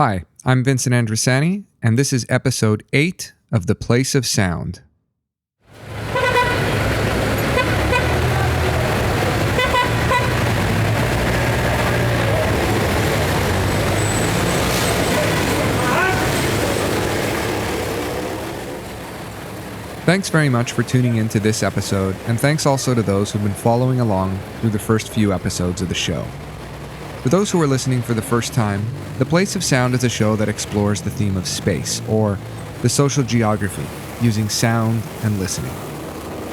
Hi, I'm Vincent Andrusani, and this is episode 8 of The Place of Sound. Thanks very much for tuning into this episode, and thanks also to those who've been following along through the first few episodes of the show. For those who are listening for the first time, The Place of Sound is a show that explores the theme of space, or the social geography, using sound and listening.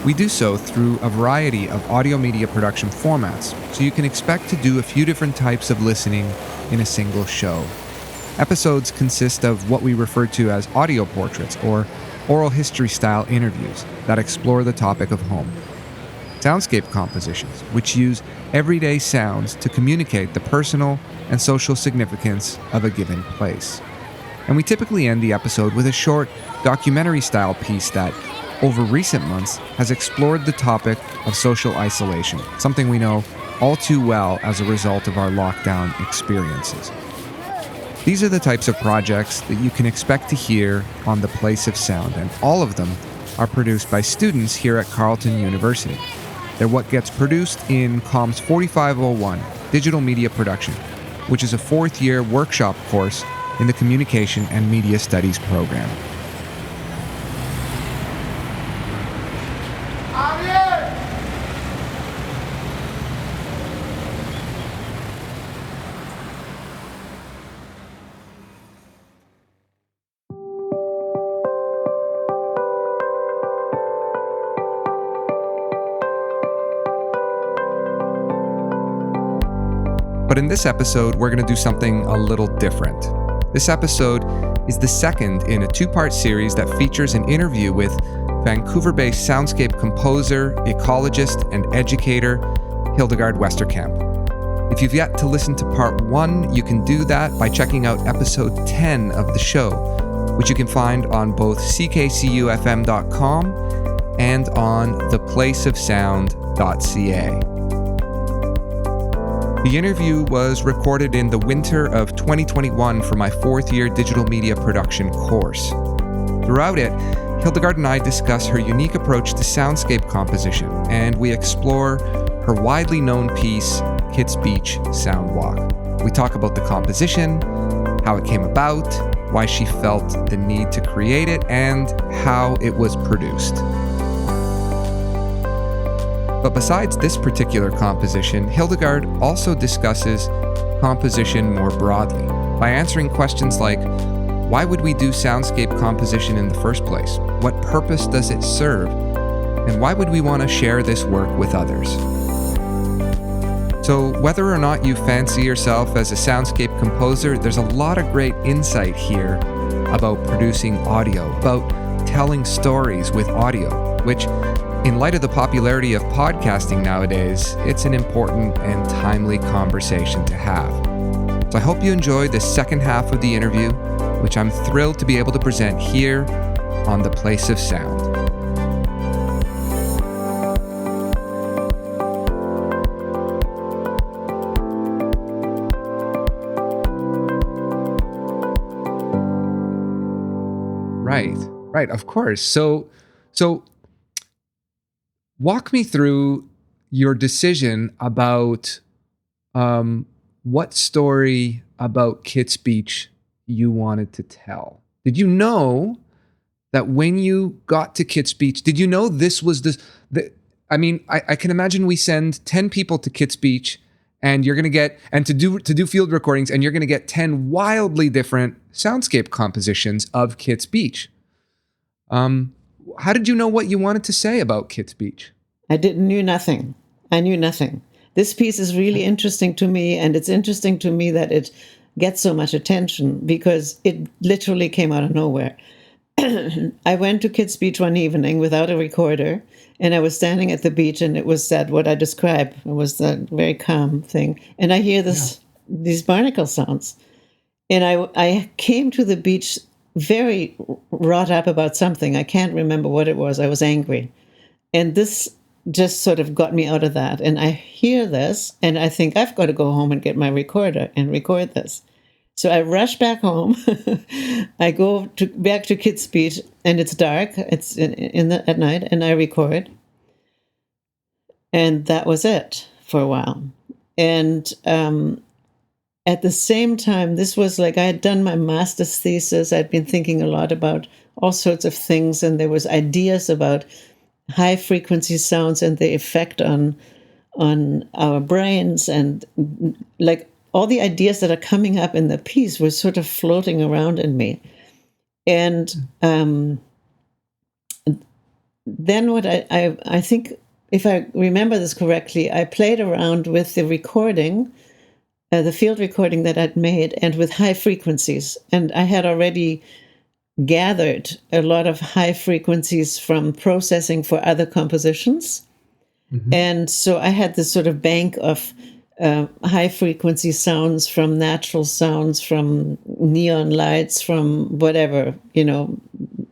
We do so through a variety of audio media production formats, so you can expect to do a few different types of listening in a single show. Episodes consist of what we refer to as audio portraits, or oral history-style interviews that explore the topic of home. Soundscape compositions, which use everyday sounds to communicate the personal and social significance of a given place. And we typically end the episode with a short documentary-style piece that, over recent months, has explored the topic of social isolation, something we know all too well as a result of our lockdown experiences. These are the types of projects that you can expect to hear on The Place of Sound, and all of them are produced by students here at Carleton University. They're what gets produced in Comms 4501, Digital Media Production, which is a fourth-year workshop course in the Communication and Media Studies program. But in this episode, we're going to do something a little different. This episode is the second in a two-part series that features an interview with Vancouver-based soundscape composer, ecologist, and educator, Hildegard Westerkamp. If you've yet to listen to part 1, you can do that by checking out episode 10 of the show, which you can find on both ckcufm.com and on theplaceofsound.ca. The interview was recorded in the winter of 2021 for my fourth-year digital media production course. Throughout it, Hildegard and I discuss her unique approach to soundscape composition, and we explore her widely known piece, Kitts Beach Soundwalk. We talk about the composition, how it came about, why she felt the need to create it, and how it was produced. But besides this particular composition, Hildegard also discusses composition more broadly by answering questions like, why would we do soundscape composition in the first place? What purpose does it serve? And why would we want to share this work with others? So whether or not you fancy yourself as a soundscape composer, there's a lot of great insight here about producing audio, about telling stories with audio, which, in light of the popularity of podcasting nowadays, it's an important and timely conversation to have. So I hope you enjoy the second half of the interview, which I'm thrilled to be able to present here on The Place of Sound. Right, of course. So walk me through your decision about what story about Kitts Beach you wanted to tell. Did you know that when you got to Kitts Beach, did you know this was I can imagine we send 10 people to Kitts Beach and you're going to get, and to do field recordings, and you're going to get 10 wildly different soundscape compositions of Kitts Beach. How did you know what you wanted to say about Kitts Beach? I knew nothing. I knew nothing. This piece is really interesting to me, and it's interesting to me that it gets so much attention because it literally came out of nowhere. I went to Kitts Beach one evening without a recorder, and I was standing at the beach, and it was what I described. It was that very calm thing. And I hear these barnacle sounds. And I came to the beach very wrought up about something. I can't remember what it was. I was angry. And this just sort of got me out of that. And I hear this, and I think I've got to go home and get my recorder and record this. So I rush back home. I go back to Kids Speech, and it's dark. It's at night, and I record. And that was it for a while. And at the same time, this was like I had done my master's thesis. I'd been thinking a lot about all sorts of things, and there was ideas about high frequency sounds and the effect on our brains, and like all the ideas that are coming up in the piece were sort of floating around in me. And then what I think, if I remember this correctly, I played around with the recording, the field recording that I'd made, and with high frequencies. And I had already gathered a lot of high frequencies from processing for other compositions. Mm-hmm. And so I had this sort of bank of high frequency sounds from natural sounds, from neon lights, from whatever,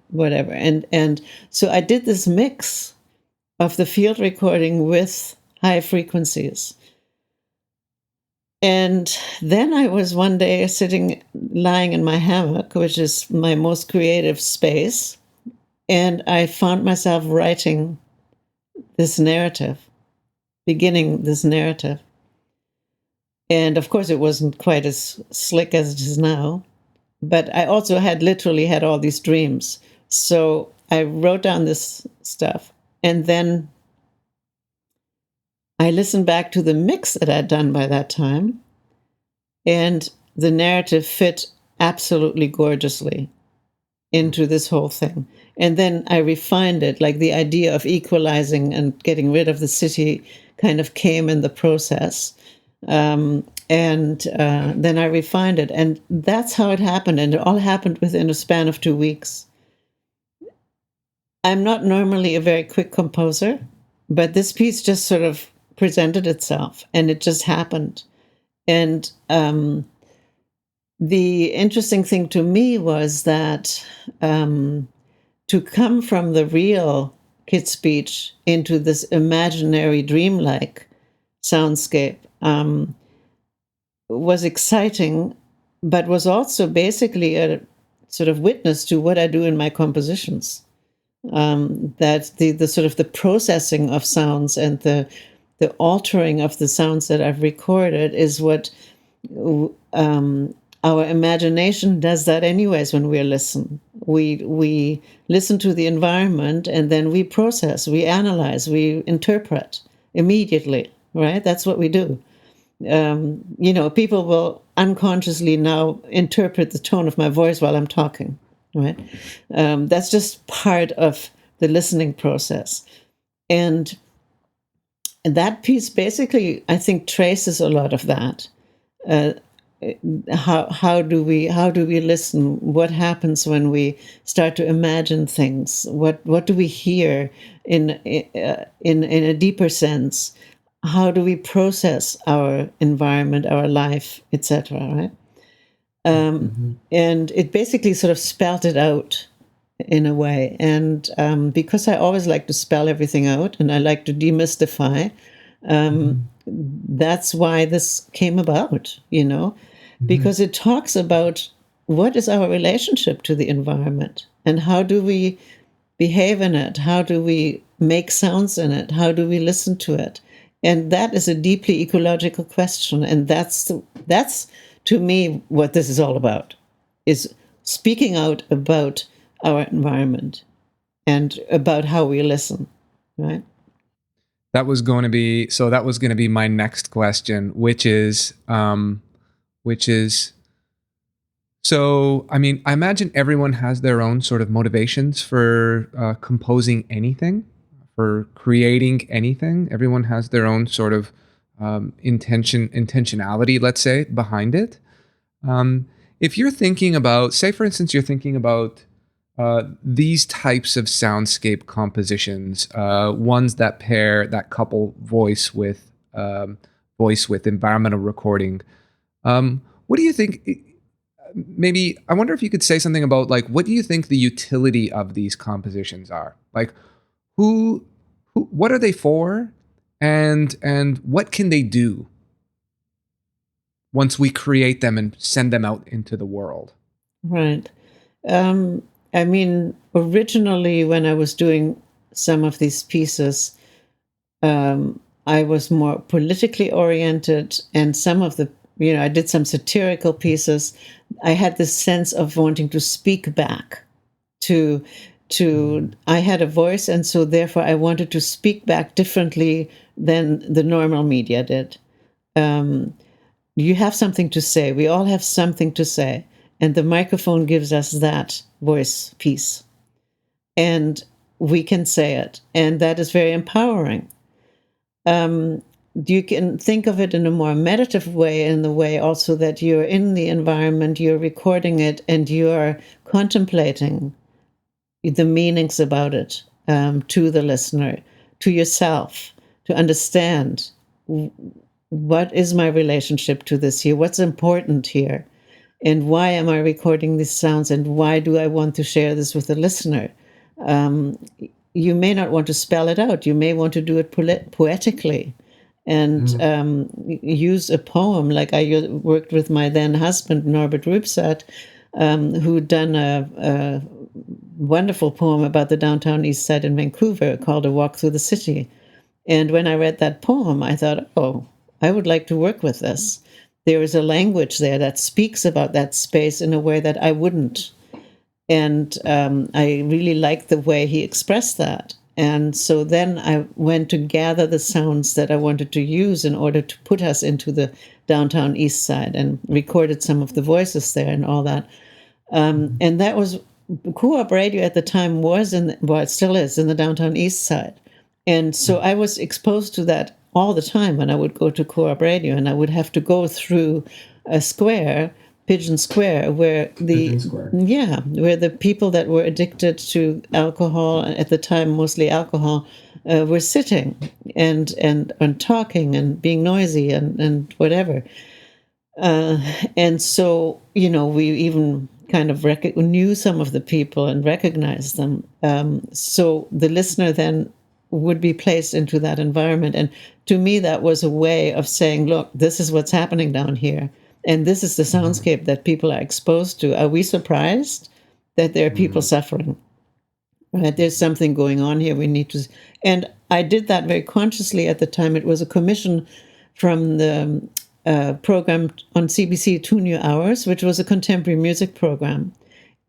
whatever. And so I did this mix of the field recording with high frequencies. And then I was one day lying in my hammock, which is my most creative space, and I found myself writing this narrative, beginning this narrative. And of course, it wasn't quite as slick as it is now, but I also literally had all these dreams. So I wrote down this stuff, and then I listened back to the mix that I'd done by that time, and the narrative fit absolutely gorgeously into this whole thing. And then I refined it, like the idea of equalizing and getting rid of the city kind of came in the process. And then I refined it. And that's how it happened. And it all happened within a span of 2 weeks. I'm not normally a very quick composer, but this piece just sort of presented itself, and it just happened. And the interesting thing to me was that to come from the real Kids Speech into this imaginary, dreamlike soundscape was exciting, but was also basically a sort of witness to what I do in my compositions. That the sort of the processing of sounds and the altering of the sounds that I've recorded is what our imagination does that anyways when we listen. We listen to the environment, and then we process, we analyze, we interpret immediately, right? That's what we do. People will unconsciously now interpret the tone of my voice while I'm talking, right? That's just part of the listening process. And that piece basically, I think, traces a lot of that. How do we listen? What happens when we start to imagine things? What do we hear in a deeper sense? How do we process our environment, our life, etc.? Right? And it basically sort of spelled it out in a way. And because I always like to spell everything out, and I like to demystify, that's why this came about, because it talks about what is our relationship to the environment, and how do we behave in it? How do we make sounds in it? How do we listen to it? And that is a deeply ecological question. And that's to me what this is all about, is speaking out about our environment and about how we listen, right? That was going to be my next question, which is, so, I mean, I imagine everyone has their own sort of motivations for composing anything, for creating anything. Everyone has their own sort of intentionality, let's say, behind it. If you're thinking about, say, for instance, you're thinking about these types of soundscape compositions, ones that couple voice with environmental recording. What do you think? Maybe I wonder if you could say something about, like, what do you think the utility of these compositions are? Like, what are they for, and what can they do? once we create them and send them out into the world? Right. I mean, originally when I was doing some of these pieces, I was more politically oriented, and some of the, I did some satirical pieces. I had this sense of wanting to speak back to I had a voice, and so therefore I wanted to speak back differently than the normal media did. You have something to say. We all have something to say, and the microphone gives us that voice piece, and we can say it, and that is very empowering. You can think of it in a more meditative way, in the way also that you're in the environment, you're recording it, and you're contemplating the meanings about it, to the listener, to yourself, to understand what is my relationship to this here, what's important here, and why am I recording these sounds, and why do I want to share this with the listener? You may not want to spell it out. You may want to do it poetically, and use a poem. Like I worked with my then husband, Norbert Rübsat, who'd done a wonderful poem about the downtown east side in Vancouver called A Walk Through the City. And when I read that poem, I thought, oh, I would like to work with this. There is a language there that speaks about that space in a way that I wouldn't. And I really liked the way he expressed that. And so then I went to gather the sounds that I wanted to use in order to put us into the downtown east side, and recorded some of the voices there and all that. And that was, Co-op Radio at the time was it still is, in the downtown east side. And so I was exposed to that all the time when I would go to Co-op Radio, and I would have to go through a square, Pigeon Square, where where the people that were addicted to alcohol, at the time mostly alcohol, were sitting and talking and being noisy and whatever. And so, we even kind of knew some of the people and recognized them. So the listener then would be placed into that environment. And to me, that was a way of saying, look, this is what's happening down here. And this is the soundscape that people are exposed to. Are we surprised that there are people suffering? Right? There's something going on here. We need to. And I did that very consciously at the time. It was a commission from the program on CBC, 2 New Hours, which was a contemporary music program.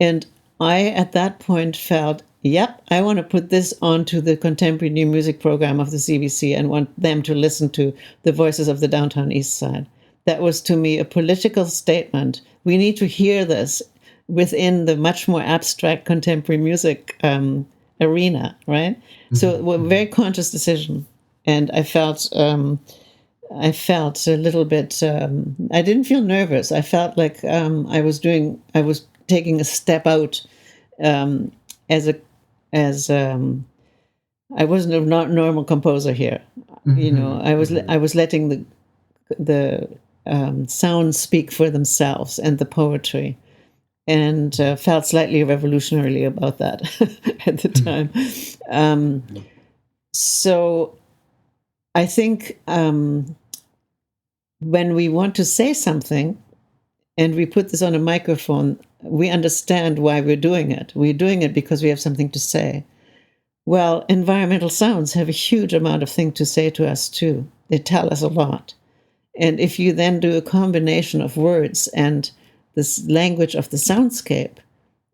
And I, at that point, felt, yep, I want to put this onto the contemporary new music program of the CBC and want them to listen to the voices of the downtown east side. That was, to me, a political statement. We need to hear this within the much more abstract contemporary music arena, right? So it was a very conscious decision. And I felt a little bit, I didn't feel nervous. I felt like I was taking a step out as I wasn't a not normal composer here. I was letting the sounds speak for themselves, and the poetry, and felt slightly revolutionarily about that at the time. So I think when we want to say something and we put this on a microphone, we understand why we're doing it. We're doing it because we have something to say. Well, environmental sounds have a huge amount of things to say to us too. They tell us a lot. And if you then do a combination of words and this language of the soundscape,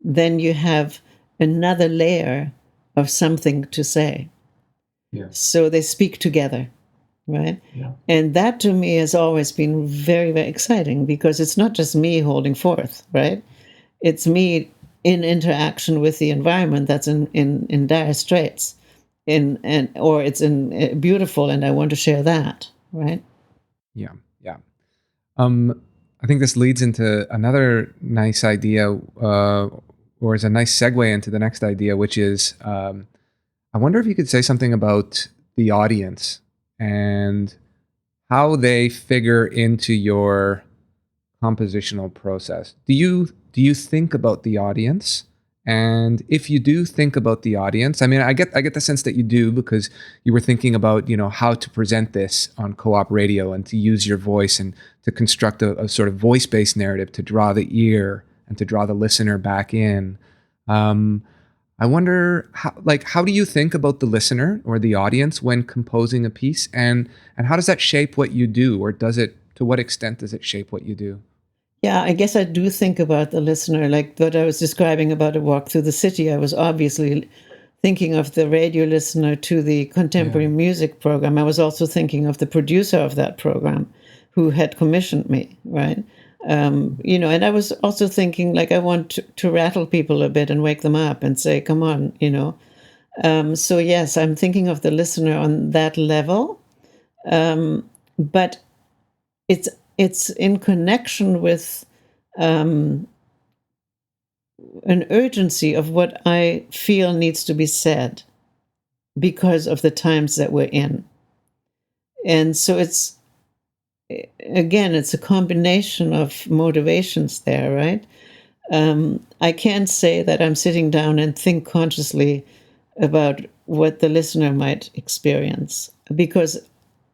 then you have another layer of something to say. Yeah. So they speak together, right? Yeah. And that to me has always been very, very exciting, because it's not just me holding forth, right? It's me in interaction with the environment that's in dire straits, or it's in beautiful, and I want to share that, right? Yeah. I think this leads into another nice idea, or is a nice segue into the next idea, which is, I wonder if you could say something about the audience and how they figure into your compositional process. Do you think about the audience And if you do think about the audience, I mean, I get the sense that you do, because you were thinking about, how to present this on co-op radio and to use your voice and to construct a sort of voice-based narrative to draw the ear and to draw the listener back in. I wonder how do you think about the listener or the audience when composing a piece, and how does that shape what you do, or to what extent does it shape what you do? Yeah, I guess I do think about the listener, like what I was describing about a walk through the city. I was obviously thinking of the radio listener to the contemporary music program. I was also thinking of the producer of that program who had commissioned me, right? And I was also thinking, like, I want to rattle people a bit and wake them up and say, come on, So yes, I'm thinking of the listener on that level. But it's in connection with an urgency of what I feel needs to be said because of the times that we're in. And so it's a combination of motivations there, right? I can't say that I'm sitting down and think consciously about what the listener might experience, because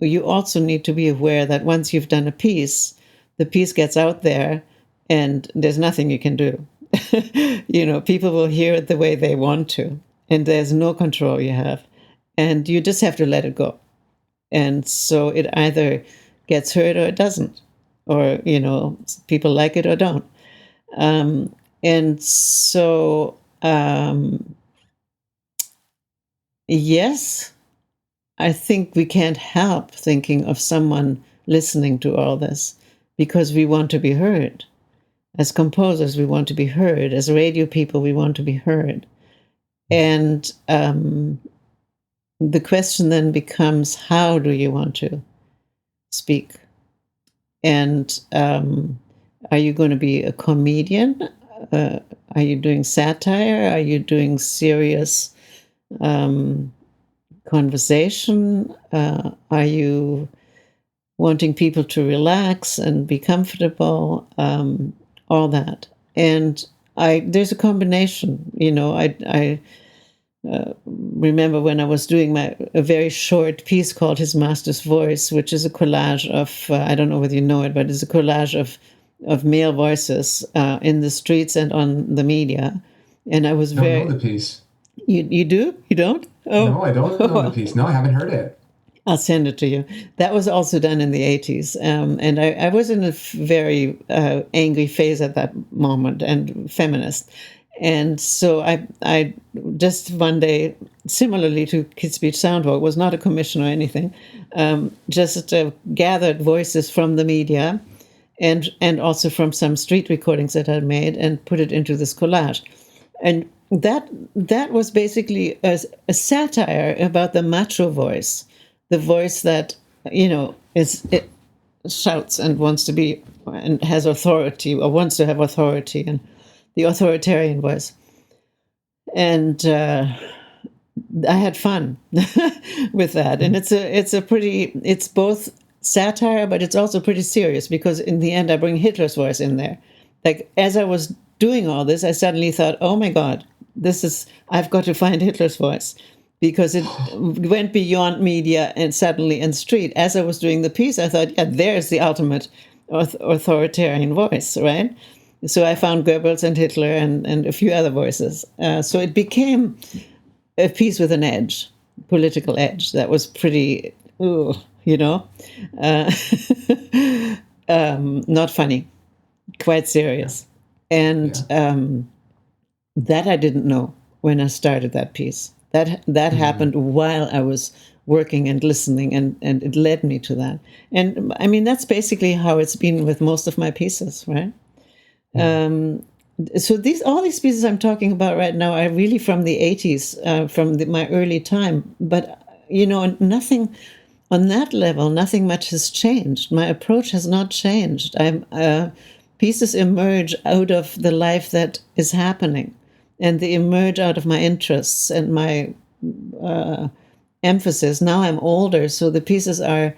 you also need to be aware that once you've done a piece, the piece gets out there and there's nothing you can do. People will hear it the way they want to, and there's no control you have. And you just have to let it go. And so it either gets heard or it doesn't, or, people like it or don't. Yes, I think we can't help thinking of someone listening to all this because we want to be heard. As composers, we want to be heard. As radio people, we want to be heard. And the question then becomes, how do you want to speak? And are you going to be a comedian? Are you doing satire? Are you doing serious conversation? Are you wanting people to relax and be comfortable? All that. And there's a combination. I remember when I was doing a very short piece called His Master's Voice, which is a collage of, I don't know whether you know it, but it's a collage of male voices in the streets and on the media. And I was I don't know the piece. You do? You don't? Oh. No, I don't know the piece. No, I haven't heard it. I'll send it to you. That was also done in the 80s. And I was in a very angry phase at that moment, and feminist. And so I just one day, similarly to Kids Speech Soundwalk, was not a commission or anything, just gathered voices from the media and also from some street recordings that I'd made and put it into this collage. And that was basically a satire about the macho voice, the voice that, it shouts and wants to be and has authority or wants to have authority, and the authoritarian voice. And I had fun with that. And it's both satire, but it's also pretty serious, because in the end I bring Hitler's voice in there. Like, as I was doing all this, I suddenly thought, oh my God, I've got to find Hitler's voice, because it went beyond media and suddenly in street. As I was doing the piece, I thought, yeah, there's the ultimate authoritarian voice, right? So I found Goebbels and Hitler and a few other voices. So it became a piece with an edge, political edge, that was pretty, not funny, quite serious. And that I didn't know when I started that piece. That happened while I was working and listening, and it led me to that. And I mean, that's basically how it's been with most of my pieces, right? So all these pieces I'm talking about right now are really from the 80s, from my early time. But, nothing on that level, nothing much has changed. My approach has not changed. Pieces emerge out of the life that is happening, and they emerge out of my interests and my emphasis. Now I'm older, so the pieces are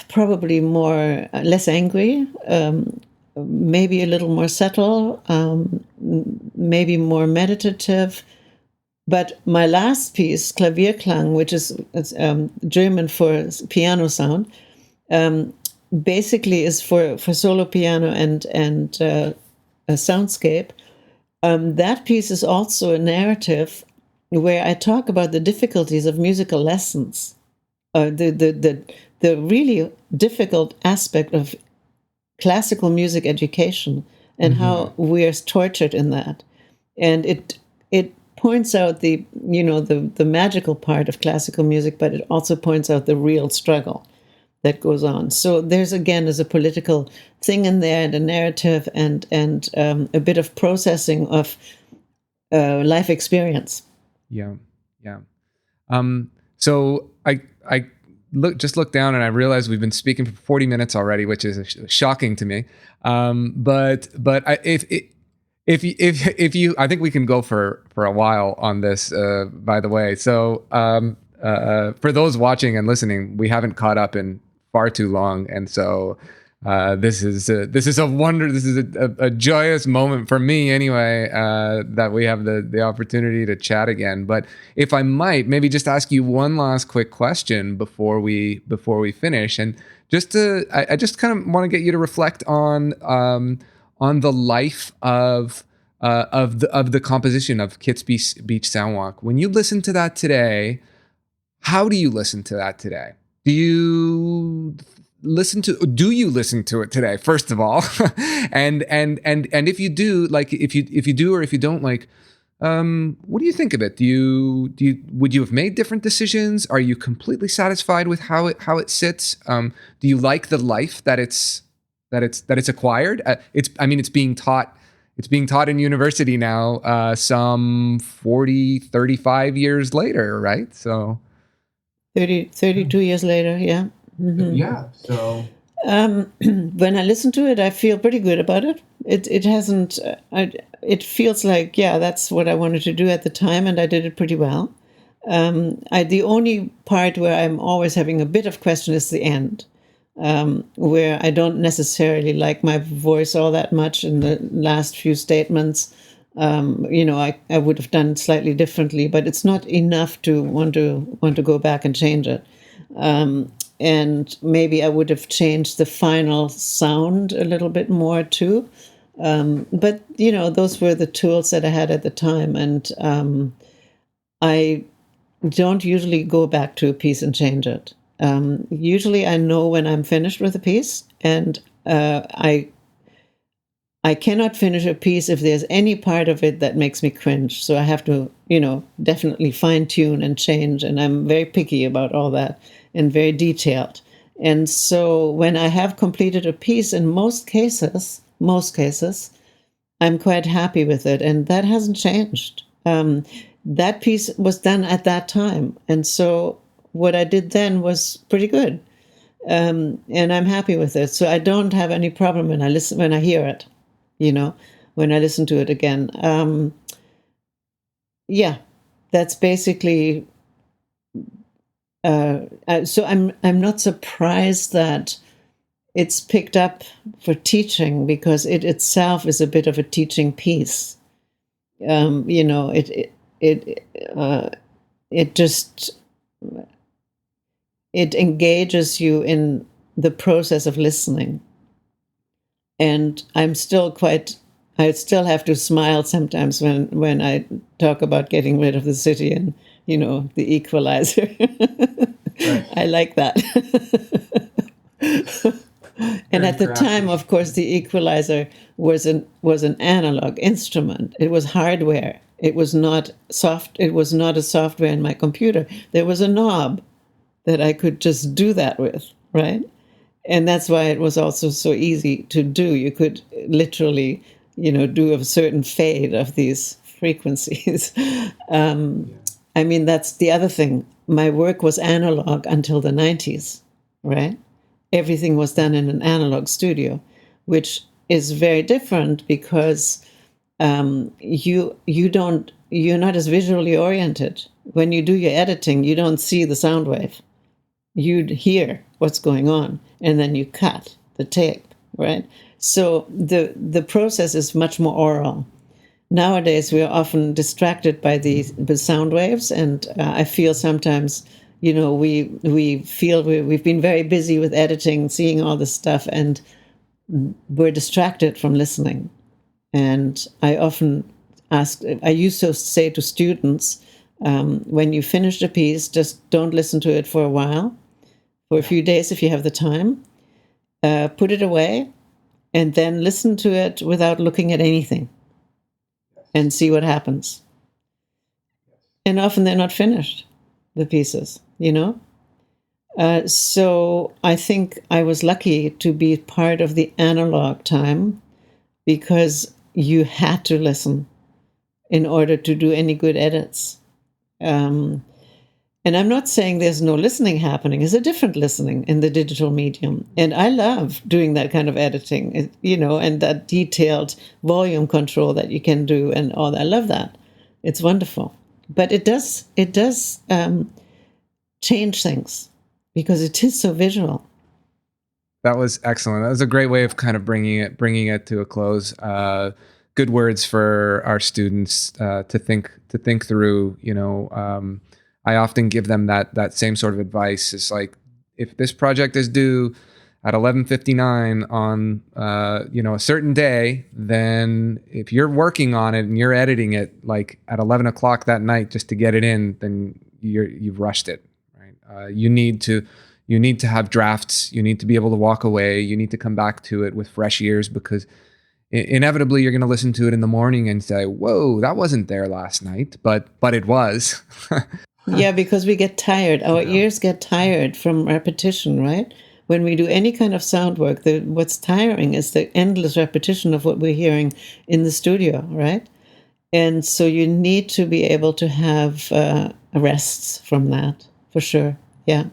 probably less angry, maybe a little more subtle, maybe more meditative. But my last piece, Klavierklang, which is German for piano sound, basically is for solo piano and a soundscape. That piece is also a narrative where I talk about the difficulties of musical lessons, the really difficult aspect of classical music education and how we're tortured in that. And it points out the magical part of classical music, but it also points out the real struggle that goes on. So there's a political thing in there, and a narrative, and a bit of processing of life experience. Yeah. So I looked down and I realized we've been speaking for 40 minutes already, which is shocking to me. But if you, I think we can go for a while on this. By the way, so for those watching and listening, we haven't caught up in far too long, and so this is a wonder. This is a joyous moment for me, anyway, that we have the opportunity to chat again. But if I might, maybe just ask you one last quick question before we finish, and I just kind of want to get you to reflect on the life of the composition of Kits Beach Soundwalk. When you listen to that today, how do you listen to that today? Do you listen to it today, first of all? and if you do, like, if you do or if you don't, like, what do you think of it? Would you have made different decisions? Are you completely satisfied with how it sits? Do you like the life that it's acquired? It's being taught in university now, some 35 years later, right? So 32 years later, yeah. Mm-hmm. Yeah. So when I listen to it, I feel pretty good about it. It hasn't. It feels like, yeah, that's what I wanted to do at the time, and I did it pretty well. The only part where I'm always having a bit of question is the end, where I don't necessarily like my voice all that much in the last few statements. I would have done slightly differently, but it's not enough to want to go back and change it. And maybe I would have changed the final sound a little bit more too. But those were the tools that I had at the time, and I don't usually go back to a piece and change it. Usually I know when I'm finished with a piece, and I cannot finish a piece if there's any part of it that makes me cringe. So I have to, definitely fine tune and change. And I'm very picky about all that and very detailed. And so when I have completed a piece, in most cases, I'm quite happy with it. And that hasn't changed. That piece was done at that time. And so what I did then was pretty good. And I'm happy with it. So I don't have any problem when I hear it. When I listen to it again. That's basically. So I'm not surprised that it's picked up for teaching, because it itself is a bit of a teaching piece. It engages you in the process of listening. And I still have to smile sometimes when I talk about getting rid of the city and, the equalizer. Right. I like that. And at the time, of course, the equalizer was an analog instrument. It was hardware. It was not soft. It was not a software in my computer. There was a knob that I could just do that with, right? And that's why it was also so easy to do. You could literally, do a certain fade of these frequencies. That's the other thing. My work was analog until the 90s, right? Everything was done in an analog studio, which is very different because you're not as visually oriented. When you do your editing, you don't see the sound wave. You'd hear what's going on, and then you cut the tape, right? So the process is much more oral. Nowadays, we are often distracted by the sound waves, and I feel sometimes, we feel we've been very busy with editing, seeing all this stuff, and we're distracted from listening. And I used to say to students, when you finish a piece, just don't listen to it for a while, for a few days if you have the time, put it away, and then listen to it without looking at anything and see what happens. And often they're not finished, the pieces, So I think I was lucky to be part of the analog time, because you had to listen in order to do any good edits. And I'm not saying there's no listening happening. There's a different listening in the digital medium. And I love doing that kind of editing, and that detailed volume control that you can do and all that. I love that. It's wonderful. But it does change things because it is so visual. That was excellent. That was a great way of kind of bringing it to a close. Good words for our students to think through. I often give them that same sort of advice. It's like, if this project is due at 11:59 on a certain day, then if you're working on it and you're editing it like at 11 o'clock that night just to get it in, then you've rushed it. Right? You need to have drafts. You need to be able to walk away. You need to come back to it with fresh ears, because inevitably you're going to listen to it in the morning and say, "Whoa, that wasn't there last night," but it was. Yeah, because we get tired. Our ears get tired from repetition, right? When we do any kind of sound work, what's tiring is the endless repetition of what we're hearing in the studio, right? And so you need to be able to have rests from that, for sure. Yeah.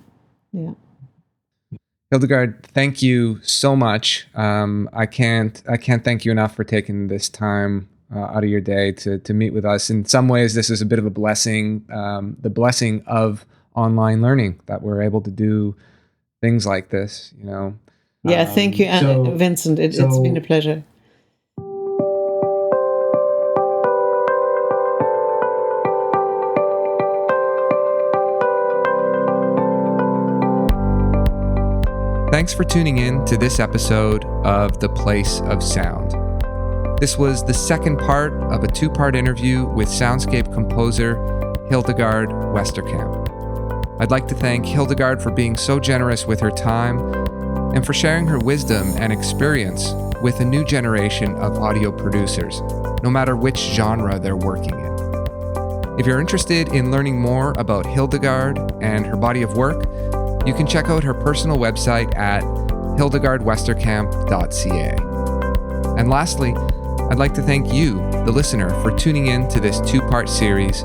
Hildegard, thank you so much. I can't thank you enough for taking this time out of your day to meet with us. In some ways, this is a bit of a blessing, the blessing of online learning, that we're able to do things like this. Yeah, thank you, Vincent. It's been a pleasure. Thanks for tuning in to this episode of The Place of Sound. This was the second part of a two-part interview with soundscape composer Hildegard Westerkamp. I'd like to thank Hildegard for being so generous with her time and for sharing her wisdom and experience with a new generation of audio producers, no matter which genre they're working in. If you're interested in learning more about Hildegard and her body of work, you can check out her personal website at hildegardwesterkamp.ca. And lastly, I'd like to thank you, the listener, for tuning in to this two-part series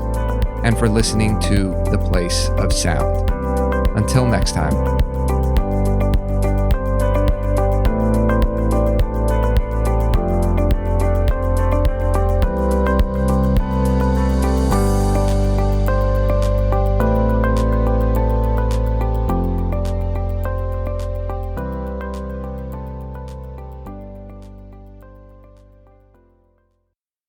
and for listening to The Place of Sound. Until next time.